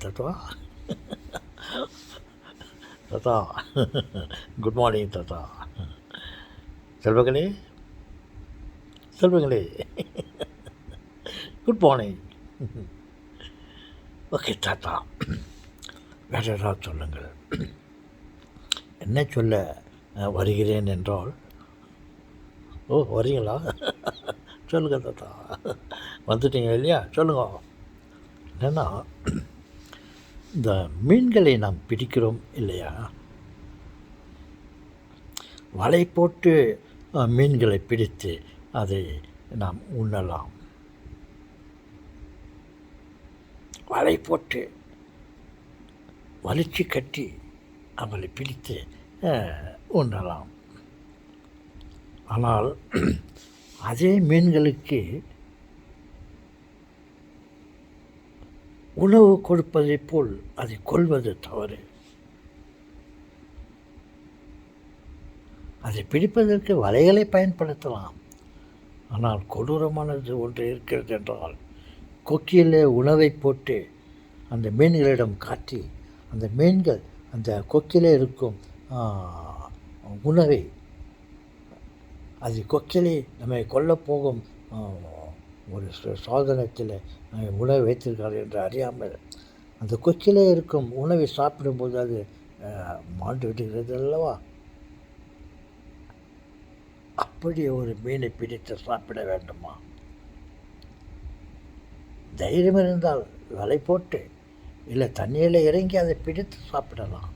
தாத்தா தாத்தா good morning தாத்தா. செல்வங்களே செல்வங்களே குட் மார்னிங். ஓகே தாத்தா, வேற ஏதாவது சொல்லுங்கள். என்ன சொல்ல வருகிறேன் என்றால், ஓ வரீங்களா? சொல்லுங்கள் தாத்தா, வந்துட்டீங்க இல்லையா? சொல்லுங்க. என்னென்னா, இந்த மீன்களை நாம் பிடிக்கிறோம் இல்லையா, வலை போட்டு மீன்களை பிடித்து அதை நாம் உண்ணலாம். வலை போட்டு வலிச்சு கட்டி அவளை பிடித்து உண்ணலாம். ஆனால் அதே மீன்களுக்கு உணவு கொடுப்பதைப் போல் அதை கொல்வது தவறு. அதை பிடிப்பதற்கு வலைகளை பயன்படுத்தலாம். ஆனால் கொடூரமானது ஒன்று இருக்கிறது என்றால், கொக்கியில் உணவை போட்டு அந்த மீன்களிடம் காட்டி அந்த மீன்கள் அந்த கொக்கிலே இருக்கும் உணவை, அது கொக்கிலே நம்மை கொல்லப்போகும் ஒரு சாதனத்தில் உணவை வைத்திருக்கார்கள் என்று அறியாமல் அந்த கொக்கிலே இருக்கும் உணவை சாப்பிடும்போது அது மாண்டு விடுகிறது அல்லவா? அப்படி ஒரு மீனை பிடித்து சாப்பிட வேண்டுமா? தைரியம் இருந்தால் வலை போட்டு இல்லை தண்ணியில் இறங்கி அதை பிடித்து சாப்பிடலாம்.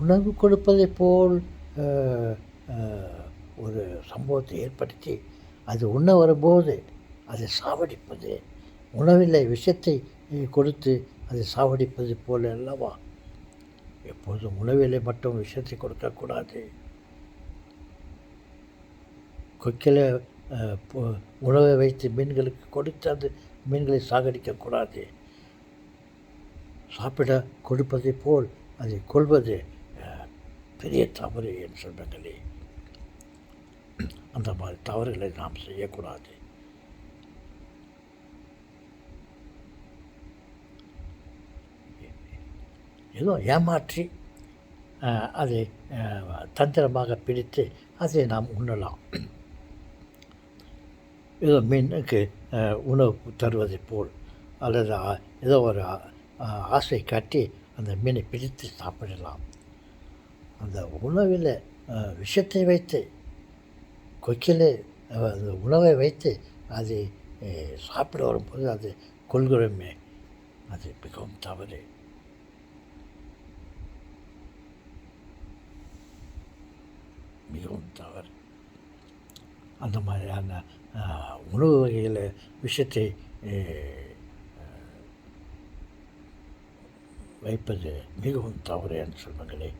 உணவு கொடுப்பதை போல் ஒரு சம்பவத்தை ஏற்படுத்தி அது உண்ண வரும்போது அதை சாவடிப்பது, உணவில் விஷத்தை கொடுத்து அதை சாவடிப்பது போல அல்லவா? எப்போதும் உணவிலே மட்டும் விஷத்தை கொடுக்கக்கூடாது. கொக்கில் உணவை வைத்து மீன்களுக்கு கொடுத்து அந்த மீன்களை சாகடிக்கக்கூடாது. சாப்பிட கொடுப்பதை போல் அதை கொள்வது பெரிய தவறு என் சொல்வங்களே. அந்த மாதிரி தவறுகளை நாம் செய்யக்கூடாது. ஏதோ ஏமாற்றி அதை தந்திரமாக பிடித்து அதை நாம் உண்ணலாம். ஏதோ மீனுக்கு உணவு தருவதை போல் அல்லது ஏதோ ஒரு ஆசை காட்டி அந்த மீனை பிடித்து சாப்பிடலாம். அந்த உணவில் விஷத்தை வைத்து கொக்கில் அந்த உணவை வைத்து அதை சாப்பிட வரும்போது அது கொள்கிறோமே, அது மிகவும் தவறு. மிகவும் தவறு. அந்த மாதிரியான உணவு வகையில் விஷத்தை வைப்பது மிகவும் தவறு என்று சொல்லுங்களே.